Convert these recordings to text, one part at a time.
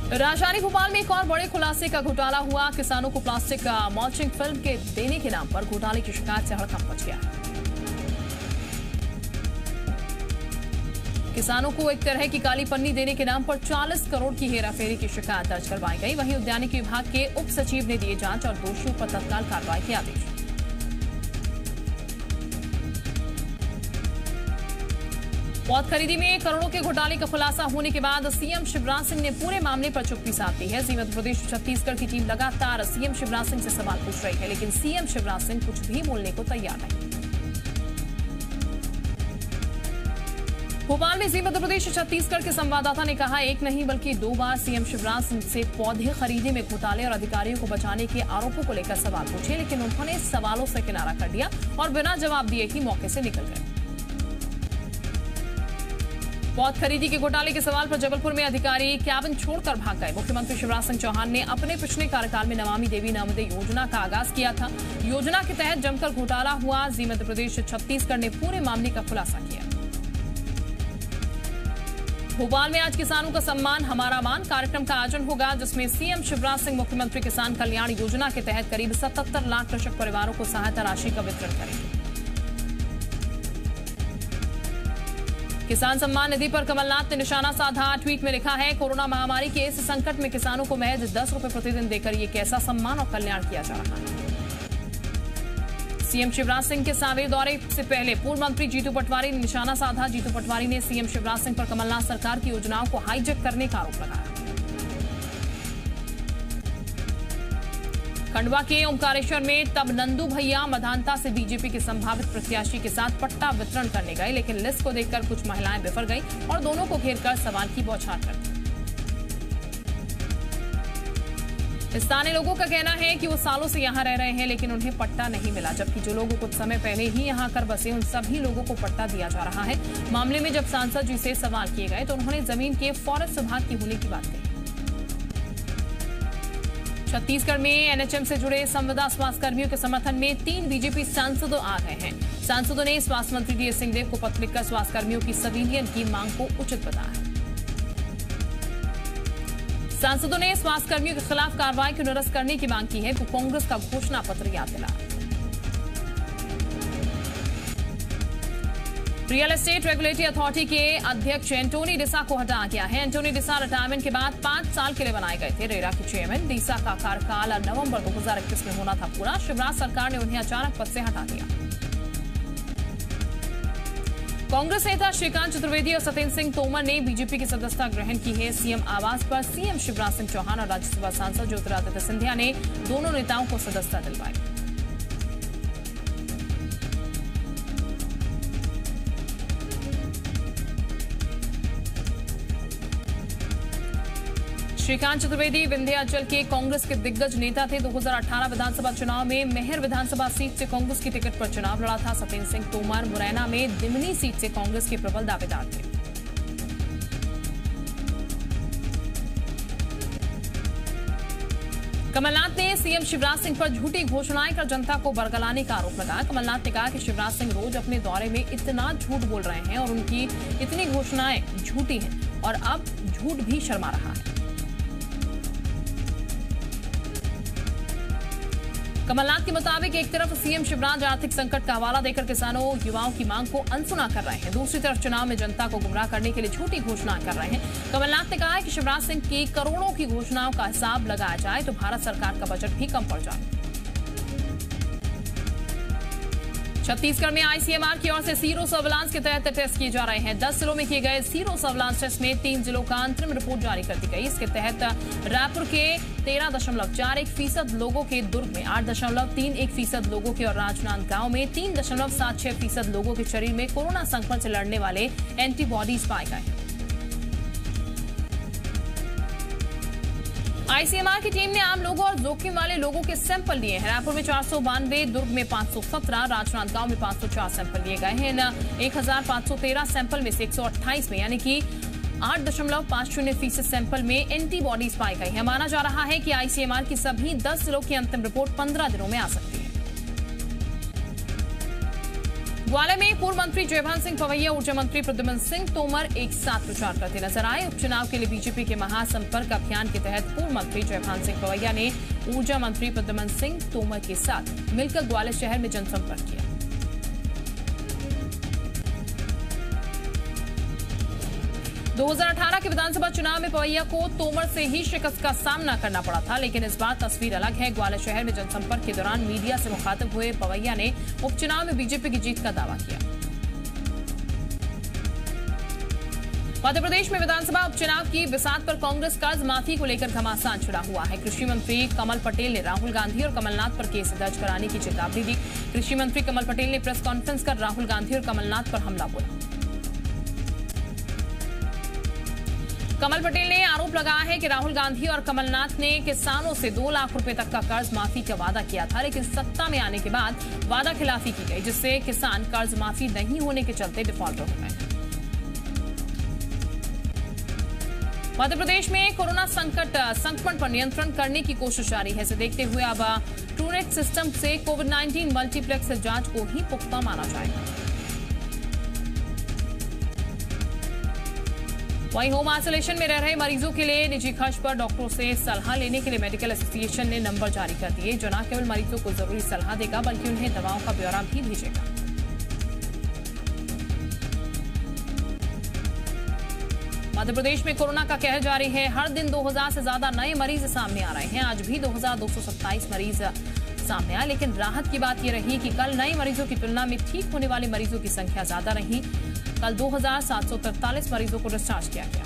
राजधानी भोपाल में एक और बड़े खुलासे का घोटाला हुआ। किसानों को प्लास्टिक मल्चिंग फिल्म के देने के नाम पर घोटाले की शिकायत से हड़कंप मच गया। किसानों को एक तरह की काली पन्नी देने के नाम पर 40 करोड़ की हेराफेरी की शिकायत दर्ज करवाई गई। वहीं उद्यानिकी विभाग के उप सचिव ने दिए जांच और दोषियों पर तत्काल कार्रवाई के आदेश। पौध खरीदी में करोड़ों के घोटाले का खुलासा होने के बाद सीएम शिवराज सिंह ने पूरे मामले पर चुप्पी साध दी है। मध्य प्रदेश छत्तीसगढ़ की टीम लगातार सीएम शिवराज सिंह से सवाल पूछ रही है, लेकिन सीएम शिवराज सिंह कुछ भी बोलने को तैयार नहीं। भोपाल में मध्य प्रदेश छत्तीसगढ़ के संवाददाता ने कहा, एक नहीं बल्कि 2 बार सीएम शिवराज सिंह से पौधे खरीदने में घोटाले और अधिकारियों को बचाने के आरोपों को लेकर सवाल पूछे, लेकिन उन्होंने सवालों से किनारा कर दिया और बिना जवाब दिए ही मौके से निकल गए। पौध खरीदी के घोटाले के सवाल पर जबलपुर में अधिकारी कैबिन छोड़कर भाग गए। मुख्यमंत्री शिवराज सिंह चौहान ने अपने पिछले कार्यकाल में नमामि देवी नर्मदे योजना का आगाज किया था। योजना के तहत जमकर घोटाला हुआ। मध्य प्रदेश छत्तीसगढ़ ने पूरे मामले का खुलासा किया। भोपाल में आज किसानों का सम्मान हमारा मान कार्यक्रम का आयोजन होगा, जिसमें सीएम शिवराज सिंह मुख्यमंत्री किसान कल्याण योजना के तहत करीब 77 लाख कृषक परिवारों को सहायता राशि का वितरण करेंगे। किसान सम्मान निधि पर कमलनाथ ने निशाना साधा। ट्वीट में लिखा है, कोरोना महामारी के इस संकट में किसानों को महज 10 रुपए प्रतिदिन देकर ये कैसा सम्मान और कल्याण किया जा रहा है। सीएम शिवराज सिंह के सांवेर दौरे से पहले पूर्व मंत्री जीतू पटवारी ने निशाना साधा। जीतू पटवारी ने सीएम शिवराज सिंह पर कमलनाथ सरकार की योजनाओं को हाईजैक करने का आरोप लगाया। खंडवा के ओमकारेश्वर में तब नंदू भैया मधानता से बीजेपी के संभावित प्रत्याशी के साथ पट्टा वितरण करने गए, लेकिन लिस्ट को देखकर कुछ महिलाएं बिफर गई और दोनों को घेरकर सवाल की बौछार कर दी। स्थानीय लोगों का कहना है कि वो सालों से यहाँ रह रहे हैं, लेकिन उन्हें पट्टा नहीं मिला, जबकि जो लोग कुछ समय पहले ही यहाँ आकर बसे उन सभी लोगों को पट्टा दिया जा रहा है। मामले में जब सांसद जी से सवाल किए गए तो उन्होंने जमीन के फॉरेस्ट विभाग की होने की बात कही। छत्तीसगढ़ में एनएचएम से जुड़े संविदा स्वास्थ्य कर्मियों के समर्थन में 3 बीजेपी सांसदों आ गए हैं। सांसदों ने स्वास्थ्य मंत्री डी.एस. सिंहदेव को पत्र लिखकर स्वास्थ्य कर्मियों की संविलियन की मांग को उचित बताया। सांसदों ने स्वास्थ्य कर्मियों के खिलाफ कार्रवाई को निरस्त करने की मांग की है। कांग्रेस का घोषणा पत्र याद दिलाया। रियल एस्टेट रेगुलेटरी अथॉरिटी के अध्यक्ष एंटोनी डिसा को हटाया गया है। एंटोनी डिसा रिटायरमेंट के बाद 5 साल के लिए बनाए गए थे। रेरा के चेयरमैन डिसा का कार्यकाल नवंबर 2021 में होना था पूरा। शिवराज सरकार ने उन्हें अचानक पद से हटा दिया। कांग्रेस नेता श्रीकांत चतुर्वेदी और सत्येंद्र सिंह तोमर ने बीजेपी की सदस्यता ग्रहण की है। सीएम आवास पर सीएम शिवराज सिंह चौहान और राज्यसभा सांसद ज्योतिरादित्य सिंधिया ने दोनों नेताओं को सदस्यता दिलवाई। श्रीकांत चतुर्वेदी विंध्याचल के कांग्रेस के दिग्गज नेता थे। 2018 विधानसभा चुनाव में मेहर विधानसभा सीट से कांग्रेस की टिकट पर चुनाव लड़ा था। सत्येंद्र सिंह तोमर मुरैना में दिमनी सीट से कांग्रेस के प्रबल दावेदार थे। कमलनाथ ने सीएम शिवराज सिंह पर झूठी घोषणाएं कर जनता को बरगलाने का आरोप लगाया। कमलनाथ ने कहा कि शिवराज सिंह रोज अपने दौरे में इतना झूठ बोल रहे हैं और उनकी इतनी घोषणाएं झूठी हैं और अब झूठ भी शर्मा रहा है। कमलनाथ के मुताबिक एक तरफ सीएम शिवराज आर्थिक संकट का हवाला देकर किसानों युवाओं की मांग को अनसुना कर रहे हैं, दूसरी तरफ चुनाव में जनता को गुमराह करने के लिए झूठी घोषणाएं कर रहे हैं। कमलनाथ ने कहा है कि शिवराज सिंह की करोड़ों की घोषणाओं का हिसाब लगाया जाए तो भारत सरकार का बजट भी कम पड़ जाए। छत्तीसगढ़ में आईसीएमआर की ओर से सीरो सर्विलांस के तहत टेस्ट किए जा रहे हैं। 10 जिलों में किए गए सीरो सर्विलांस टेस्ट में 3 जिलों का अंतरिम रिपोर्ट जारी कर दी गई। इसके तहत रायपुर के 13.41% लोगों के, दुर्ग में 8.31% लोगों के और राजनांदगांव में 3.76% लोगों के शरीर में कोरोना संक्रमण से लड़ने वाले एंटीबॉडीज पाए गए। आईसीएमआर की टीम ने आम लोगों और जोखिम वाले लोगों के सैंपल लिए हैं। रायपुर में 492, दुर्ग में 517, राजनांदगांव में 504 सैंपल लिए गए हैं। 1513 सैंपल में से 128 में यानी कि 8.50% सैंपल में एंटीबॉडीज पाई गई है। माना जा रहा है कि आईसीएमआर की सभी 10 जिलों की अंतिम रिपोर्ट 15 दिनों में आ सकती है। ग्वालियर में पूर्व मंत्री जयभान सिंह पवैया ऊर्जा मंत्री प्रद्युम्न सिंह तोमर एक साथ प्रचार करते नजर आए। उपचुनाव के लिए बीजेपी के महासंपर्क अभियान के तहत पूर्व मंत्री जयभान सिंह पवैया ने ऊर्जा मंत्री प्रद्युम्न सिंह तोमर के साथ मिलकर ग्वालियर शहर में जनसंपर्क किया। दो 2018 के विधानसभा चुनाव में पवैया को तोमर से ही शिकस्त का सामना करना पड़ा था, लेकिन इस बार तस्वीर अलग है। ग्वालियर शहर में जनसंपर्क के दौरान मीडिया से मुखातिब हुए पवैया ने उपचुनाव में बीजेपी की जीत का दावा किया। मध्य प्रदेश में विधानसभा उपचुनाव की बिसात पर कांग्रेस कर्ज माफी को लेकर घमासान छिड़ा हुआ है। कृषि मंत्री कमल पटेल ने राहुल गांधी और कमलनाथ पर केस दर्ज कराने की चेतावनी दी। कृषि मंत्री कमल पटेल ने प्रेस कॉन्फ्रेंस कर राहुल गांधी और कमलनाथ पर हमला बोला। कमल पटेल ने आरोप लगाया है कि राहुल गांधी और कमलनाथ ने किसानों से 2 लाख रुपए तक का कर्ज माफी का वादा किया था, लेकिन सत्ता में आने के बाद वादा खिलाफी की गई, जिससे किसान कर्ज माफी नहीं होने के चलते डिफॉल्टर हो गए। मध्य प्रदेश में कोरोना संक्रमण पर नियंत्रण करने की कोशिश जारी है। इसे देखते हुए अब ट्रूनेट सिस्टम से कोविड-19 मल्टीप्लेक्स जांच को ही पुख्ता माना जाएगा। वहीं होम आइसोलेशन में रह रहे मरीजों के लिए निजी खर्च पर डॉक्टरों से सलाह लेने के लिए मेडिकल एसोसिएशन ने नंबर जारी कर दिए, जो न केवल मरीजों को जरूरी सलाह देगा बल्कि उन्हें दवाओं का ब्यौरा भी भेजेगा। मध्य प्रदेश में कोरोना का कहर जारी है। हर दिन 2000 से ज्यादा नए मरीज सामने आ रहे हैं। आज भी 2227 मरीज सामने आए, लेकिन राहत की बात यह रही कि कल नए मरीजों की तुलना में ठीक होने वाले मरीजों की संख्या ज्यादा रही। कल 2743 मरीजों को डिस्चार्ज किया गया।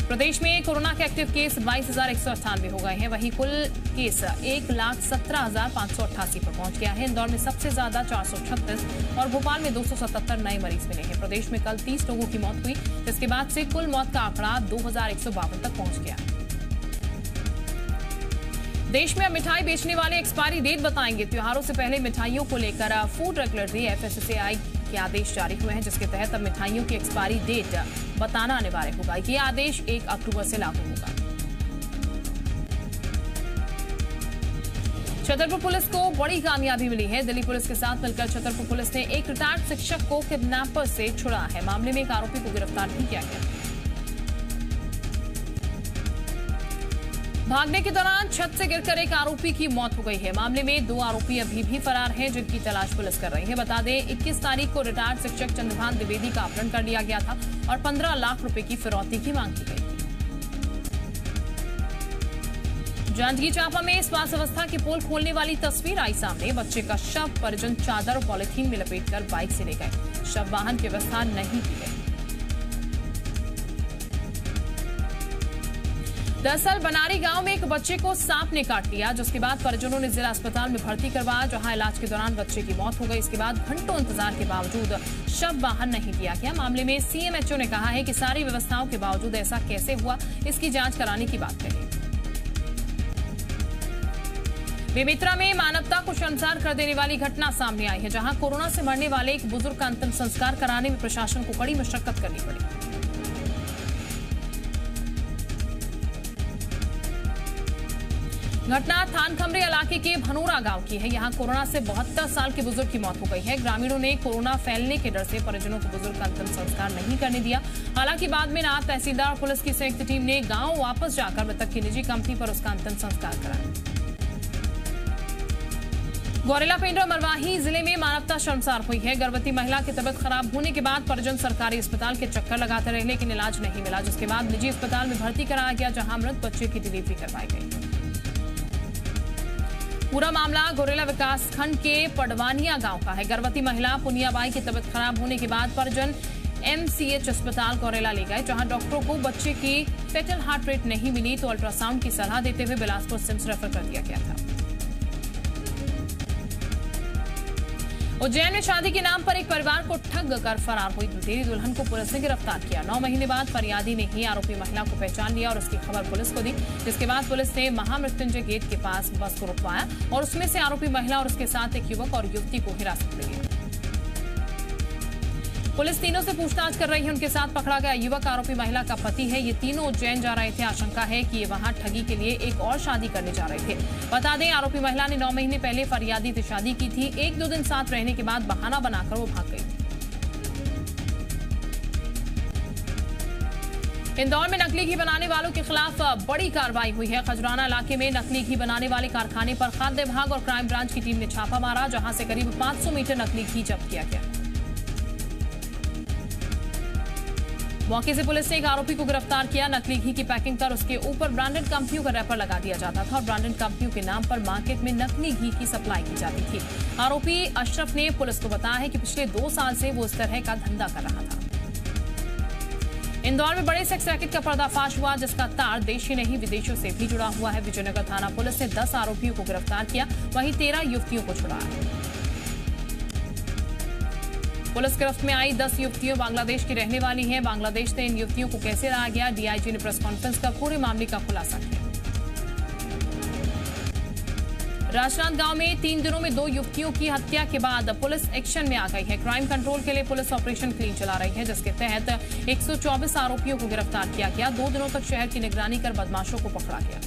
प्रदेश में कोरोना के एक्टिव केस 22,198 हो गए हैं। वहीं कुल केस 1,17,588 पर पहुंच गया है। इंदौर में सबसे ज्यादा 436 और भोपाल में 277 नए मरीज मिले हैं। प्रदेश में कल 30 लोगों की मौत हुई, जिसके बाद से कुल मौत का आंकड़ा 2152 तक पहुंच गया। देश में अब मिठाई बेचने वाले एक्सपायरी डेट बताएंगे। त्योहारों से पहले मिठाइयों को लेकर फूड रेगुलेटरी FSSAI के आदेश जारी हुए हैं, जिसके तहत अब मिठाइयों की एक्सपायरी डेट बताना अनिवार्य होगा। ये आदेश 1 अक्टूबर से लागू होगा। छतरपुर पुलिस को बड़ी कामयाबी मिली है। दिल्ली पुलिस के साथ मिलकर छतरपुर पुलिस ने एक रिटायर्ड शिक्षक को किडनैपर से छुड़ा है। मामले में एक आरोपी को गिरफ्तार भी किया गया। भागने के दौरान छत से गिरकर एक आरोपी की मौत हो गई है। मामले में 2 आरोपी अभी भी फरार हैं, जिनकी तलाश पुलिस कर रही है। बता दें, 21 तारीख को रिटायर्ड शिक्षक चंद्रभान द्विवेदी का अपहरण कर लिया गया था और 15 लाख रुपए की फिरौती की मांग की गई थी। जांजगीर चांपा में स्वास्थ्य व्यवस्था के पोल खोलने वाली तस्वीर आई सामने। बच्चे का शव परिजन चादर और पॉलिथीन में लपेटकर बाइक से ले गए। शव वाहन की व्यवस्था नहीं की गई। दरअसल बनारी गांव में एक बच्चे को सांप ने काट लिया, जिसके बाद परिजनों ने जिला अस्पताल में भर्ती करवाया, जहां इलाज के दौरान बच्चे की मौत हो गई। इसके बाद घंटों इंतजार के बावजूद शव बाहर नहीं किया गया। मामले में CMHO ने कहा है कि सारी व्यवस्थाओं के बावजूद ऐसा कैसे हुआ, इसकी जांच कराने की बात कही। बेमेतरा में मानवता को शर्मसार कर देने वाली घटना सामने आई है, जहां कोरोना से मरने वाले एक बुजुर्ग का अंतिम संस्कार कराने में प्रशासन को कड़ी मशक्कत करनी पड़ी। घटना थानखमरे इलाके के भनोरा गांव की है। यहां कोरोना से 72 साल के बुजुर्ग की मौत हो गई है। ग्रामीणों ने कोरोना फैलने के डर से परिजनों को बुजुर्ग का अंतिम संस्कार नहीं करने दिया। हालांकि बाद में नायब तहसीलदार और पुलिस की संयुक्त टीम ने गांव वापस जाकर मृतक की निजी कंपनी पर उसका अंतिम संस्कार कराया। गौरेला पेंड्र और मरवाही जिले में मानवता शर्मसार हुई है। गर्भवती महिला की तबीयत खराब होने के बाद परिजन सरकारी अस्पताल के चक्कर लगाते रहे, लेकिन इलाज नहीं मिला, जिसके बाद निजी अस्पताल में भर्ती कराया गया, जहां मृत बच्चे की डिलीवरी करवाई गई। पूरा मामला गौरेला विकास खंड के पडवानिया गांव का है। गर्भवती महिला पुनियाबाई की तबीयत खराब होने के बाद परिजन MCH अस्पताल गौरेला ले गए, जहां डॉक्टरों को बच्चे की फेटल हार्ट रेट नहीं मिली तो अल्ट्रासाउंड की सलाह देते हुए बिलासपुर सिम्स रेफर कर दिया गया था। उज्जैन में शादी के नाम पर एक परिवार को ठग कर फरार हुई लुटेरी दुल्हन को पुलिस ने गिरफ्तार किया। 9 महीने बाद फरियादी ने ही आरोपी महिला को पहचान लिया और उसकी खबर पुलिस को दी, जिसके बाद पुलिस ने महामृत्युंजय गेट के पास बस को रुकवाया और उसमें से आरोपी महिला और उसके साथ एक युवक और युवती को हिरासत में लिया। पुलिस तीनों से पूछताछ कर रही है। उनके साथ पकड़ा गया युवक आरोपी महिला का पति है। ये तीनों उज्जैन जा रहे थे। आशंका है कि ये वहां ठगी के लिए एक और शादी करने जा रहे थे। बता दें, आरोपी महिला ने 9 महीने पहले फरियादी से शादी की थी। 1-2 दिन साथ रहने के बाद बहाना बनाकर वो भाग गई। इंदौर में नकली घी बनाने वालों के खिलाफ बड़ी कार्रवाई हुई है। खजराना इलाके में नकली घी बनाने वाले कारखाने पर खाद्य विभाग और क्राइम ब्रांच की टीम ने छापा मारा, जहां से करीब 500 मीटर नकली घी जब्त किया गया। मौके से पुलिस ने एक आरोपी को गिरफ्तार किया। नकली घी की पैकिंग कर उसके ऊपर ब्रांडेड कंपनियों का रैपर लगा दिया जाता था और ब्रांडेड कंपनियों के नाम पर मार्केट में नकली घी की सप्लाई की जाती थी। आरोपी अशरफ ने पुलिस को बताया है कि पिछले 2 साल से वो इस तरह का धंधा कर रहा था। इंदौर में बड़े सेक्स रैकेट का पर्दाफाश हुआ, जिसका तार देश ही नहीं विदेशों से भी जुड़ा हुआ है। विजयनगर थाना पुलिस ने 10 आरोपियों को गिरफ्तार किया, वहीं 13 युवतियों को छुड़ाया। पुलिस गिरफ्त में आई 10 युवतियों बांग्लादेश की रहने वाली हैं। बांग्लादेश से इन युवतियों को कैसे लाया गया, डीआईजी ने प्रेस कॉन्फ्रेंस कर पूरे मामले का खुलासा किया। राजनांद गांव में 3 दिनों में 2 युवतियों की हत्या के बाद पुलिस एक्शन में आ गई है। क्राइम कंट्रोल के लिए पुलिस ऑपरेशन क्लीन चला रही है, जिसके तहत 124 आरोपियों को गिरफ्तार किया गया। 2 दिनों तक शहर की निगरानी कर बदमाशों को पकड़ा गया।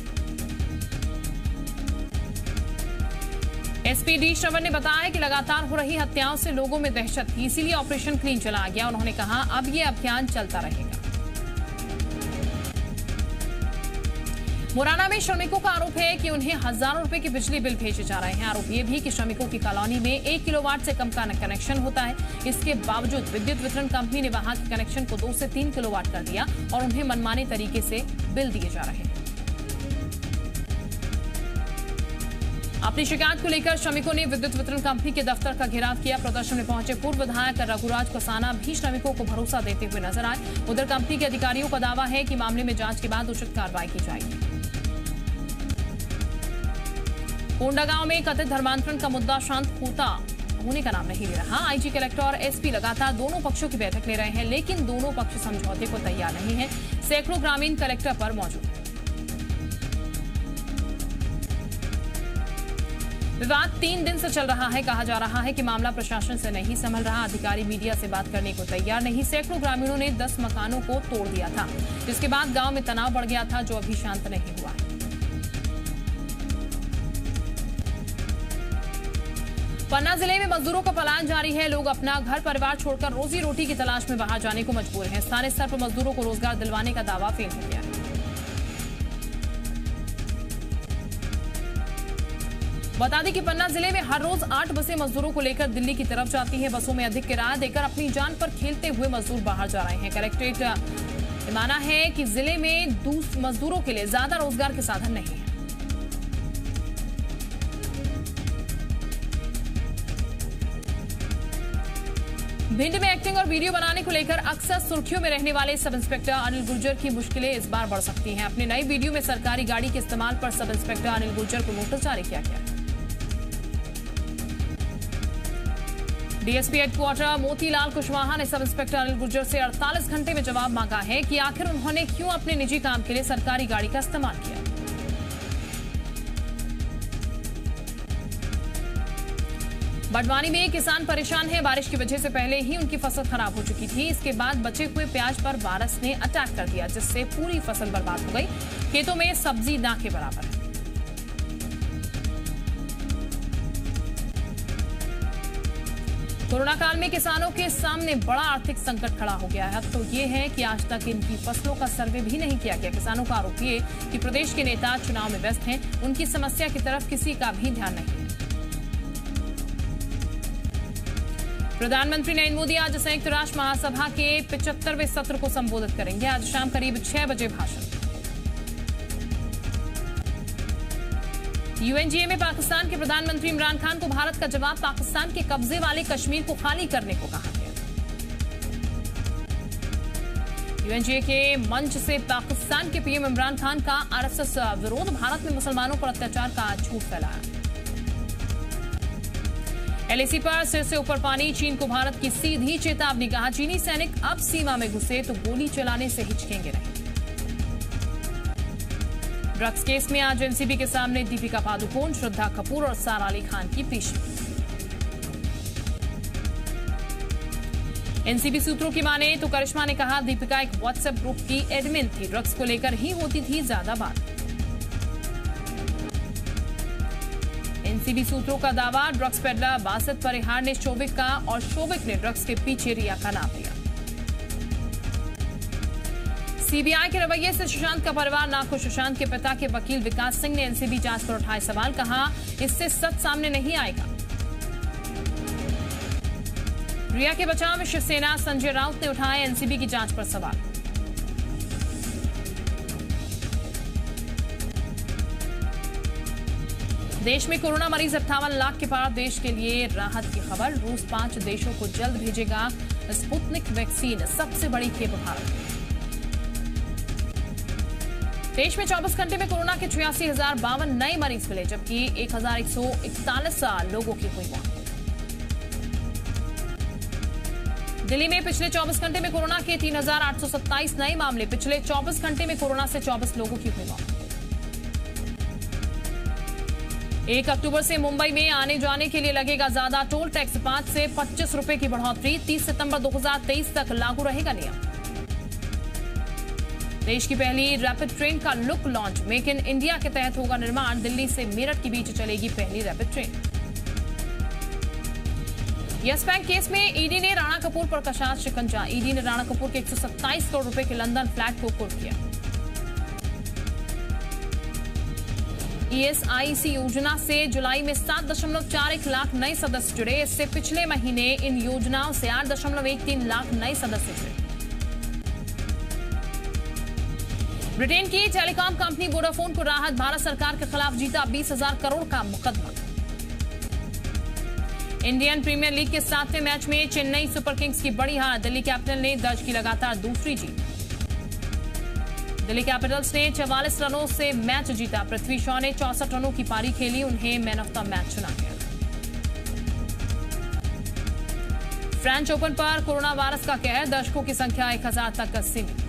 एसपी डी श्रवण ने बताया कि लगातार हो रही हत्याओं से लोगों में दहशत थी, इसीलिए ऑपरेशन क्लीन चलाया गया। उन्होंने कहा, अब ये अभियान चलता रहेगा। मुरैना में श्रमिकों का आरोप है कि उन्हें हजारों रुपए के बिजली बिल भेजे जा रहे हैं। आरोप ये भी कि श्रमिकों की कॉलोनी में 1 किलोवाट से कम का कनेक्शन होता है। इसके बावजूद विद्युत वितरण कंपनी ने वहां के कनेक्शन को 2 से 3 किलोवाट कर दिया और उन्हें मनमाने तरीके से बिल दिए जा रहे हैं। अपनी शिकायत को लेकर श्रमिकों ने विद्युत वितरण कंपनी के दफ्तर का घेराव किया। प्रदर्शन में पहुंचे पूर्व विधायक रघुराज कसाना भी श्रमिकों को भरोसा देते हुए नजर आए। उधर कंपनी के अधिकारियों का दावा है कि मामले में जांच के बाद उचित कार्रवाई की जाएगी। कोंडा गांव में कथित धर्मांतरण का मुद्दा शांत होने का नाम नहीं ले रहा। आईजी, कलेक्टर और एसपी लगातार दोनों पक्षों की बैठक ले रहे हैं, लेकिन दोनों पक्ष समझौते को तैयार नहीं है। सैकड़ों ग्रामीण कलेक्टर पर मौजूद हैं। विवाद 3 दिन से चल रहा है। कहा जा रहा है कि मामला प्रशासन से नहीं संभल रहा। अधिकारी मीडिया से बात करने को तैयार नहीं। सैकड़ों ग्रामीणों ने 10 मकानों को तोड़ दिया था, जिसके बाद गांव में तनाव बढ़ गया था, जो अभी शांत नहीं हुआ है। पन्ना जिले में मजदूरों का पलायन जारी है। लोग अपना घर परिवार छोड़कर रोजी रोटी की तलाश में बाहर जाने को मजबूर हैं। स्थानीय स्तर पर मजदूरों को रोजगार दिलवाने का दावा फेल हो गया है। बता दें कि पन्ना जिले में हर रोज 8 बसें मजदूरों को लेकर दिल्ली की तरफ जाती हैं। बसों में अधिक किराया देकर अपनी जान पर खेलते हुए मजदूर बाहर जा रहे हैं। कलेक्ट्रेट ने माना है कि जिले में मजदूरों के लिए ज्यादा रोजगार के साधन नहीं है। भिंड में एक्टिंग और वीडियो बनाने को लेकर अक्सर सुर्खियों में रहने वाले सब इंस्पेक्टर अनिल गुर्जर की मुश्किलें इस बार बढ़ सकती हैं। अपनी नई वीडियो में सरकारी गाड़ी के इस्तेमाल पर सब इंस्पेक्टर अनिल गुर्जर को नोटिस जारी किया गया। डीएसपी हेडक्वार्टर मोतीलाल कुशवाहा ने सब इंस्पेक्टर अनिल गुर्जर से 48 घंटे में जवाब मांगा है कि आखिर उन्होंने क्यों अपने निजी काम के लिए सरकारी गाड़ी का इस्तेमाल किया। बड़वानी में किसान परेशान है। बारिश की वजह से पहले ही उनकी फसल खराब हो चुकी थी। इसके बाद बचे हुए प्याज पर वायरस ने अटैक कर दिया, जिससे पूरी फसल बर्बाद हो गई। खेतों में सब्जी ना के बराबर है। कोरोना काल में किसानों के सामने बड़ा आर्थिक संकट खड़ा हो गया है। अब तो ये है कि आज तक इनकी फसलों का सर्वे भी नहीं किया गया। किसानों का आरोप ये कि प्रदेश के नेता चुनाव में व्यस्त हैं, उनकी समस्या की तरफ किसी का भी ध्यान नहीं है। प्रधानमंत्री नरेंद्र मोदी आज संयुक्त राष्ट्र महासभा के 75वें सत्र को संबोधित करेंगे। आज शाम करीब 6 बजे भाषण। यूएनजीए में पाकिस्तान के प्रधानमंत्री इमरान खान को भारत का जवाब, पाकिस्तान के कब्जे वाले कश्मीर को खाली करने को कहा गया। यूएनजीए के मंच से पाकिस्तान के पीएम इमरान खान का आरएसएस विरोध, भारत में मुसलमानों पर अत्याचार का झूठ फैलाया। एलएसी पर सिर से ऊपर पानी, चीन को भारत की सीधी चेतावनी। कहा, चीनी सैनिक अब सीमा में घुसे तो गोली चलाने से हिचकेंगे नहीं। ड्रग्स केस में आज एनसीबी के सामने दीपिका पादुकोण, श्रद्धा कपूर और सारा अली खान की पेशी। एनसीबी सूत्रों की माने तो करिश्मा ने कहा दीपिका एक व्हाट्सएप ग्रुप की एडमिन थी, ड्रग्स को लेकर ही होती थी ज्यादा बात। एनसीबी सूत्रों का दावा, ड्रग्स पेडलर बासित परिहार ने शोभिक का और शोभिक ने ड्रग्स के पीछे रिया का नाम लिया। सीबीआई के रवैये से सुशांत का परिवार नाखुश। सुशांत के पिता के वकील विकास सिंह ने एनसीबी जांच पर उठाए सवाल, कहा इससे सच सामने नहीं आएगा। रिया के बचाव में शिवसेना संजय राउत ने उठाए एनसीबी की जांच पर सवाल। देश में कोरोना मरीज 58 लाख के पार, देश के लिए राहत की खबर। रूस 5 देशों को जल्द भेजेगा स्पुतनिक वैक्सीन, सबसे बड़ी खेप भारत। देश में 24 घंटे में कोरोना के 86,052 नए मरीज मिले, जबकि 1,141 लोगों की हुई मौत। दिल्ली में पिछले 24 घंटे में कोरोना के 3,827 नए मामले, पिछले 24 घंटे में कोरोना से 24 लोगों की हुई मौत। 1 अक्टूबर से मुंबई में आने जाने के लिए लगेगा ज्यादा टोल टैक्स, 5 से 25 रुपए की बढ़ोतरी, 30 सितंबर 2023 तक लागू रहेगा नियम। देश की पहली रैपिड ट्रेन का look launch, make in India के तहत होगा निर्माण, दिल्ली से मेरठ के बीच चलेगी पहली rapid train. Yes bank case में ईडी ने राणा कपूर पर कसा शिकंजा, ईडी ने राणा कपूर के 127 करोड़ रुपए के लंदन फ्लैट को कुर्क किया। ईएसआईसी योजना से जुलाई में 7.41 लाख नए सदस्य जुड़े, इससे पिछले महीने इन योजनाओं से 8.13 लाख नए सदस्य जुड़े। ब्रिटेन की टेलीकॉम कंपनी वोडाफोन को राहत, भारत सरकार के खिलाफ जीता 20,000 करोड़ का मुकदमा। इंडियन प्रीमियर लीग के 7वें मैच में चेन्नई सुपर किंग्स की बड़ी हार, दिल्ली कैपिटल ने दर्ज की लगातार दूसरी जीत। दिल्ली कैपिटल्स ने 44 रनों से मैच जीता, पृथ्वी शॉ ने 64 रनों की पारी खेली, उन्हें मैन ऑफ द मैच चुना गया। फ्रेंच ओपन पर कोरोना वायरस का कहर, दर्शकों की संख्या 1000 तक सीमित।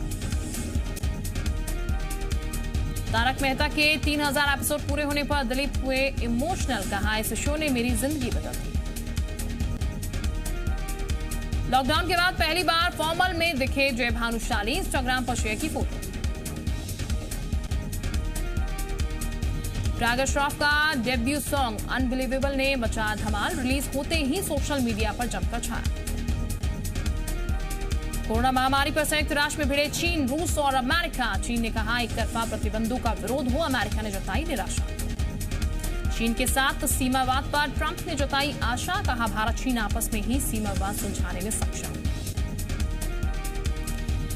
तारक मेहता के 3000 एपिसोड पूरे होने पर दिलीप हुए इमोशनल, कहा इस शो ने मेरी जिंदगी बदल दी। लॉकडाउन के बाद पहली बार फॉर्मल में दिखे जय भानुशाली, इंस्टाग्राम पर शेयर की फोटो। टाइगर श्रॉफ का डेब्यू सॉन्ग अनबिलीवेबल ने मचा धमाल, रिलीज होते ही सोशल मीडिया पर जमकर छाया। कोरोना महामारी पर संयुक्त राष्ट्र में भिड़े चीन, रूस और अमेरिका, चीन ने कहा एक तरफा प्रतिबंधों का विरोध हो, अमेरिका ने जताई निराशा। चीन के साथ सीमावाद पर ट्रंप ने जताई आशा, कहा भारत चीन आपस में ही सीमावाद सुलझाने में सक्षम।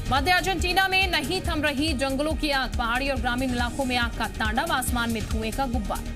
मध्य अर्जेंटीना में नहीं थम रही जंगलों की आग, पहाड़ी और ग्रामीण इलाकों में आग का तांडव, आसमान में धुएं का गुब्बार।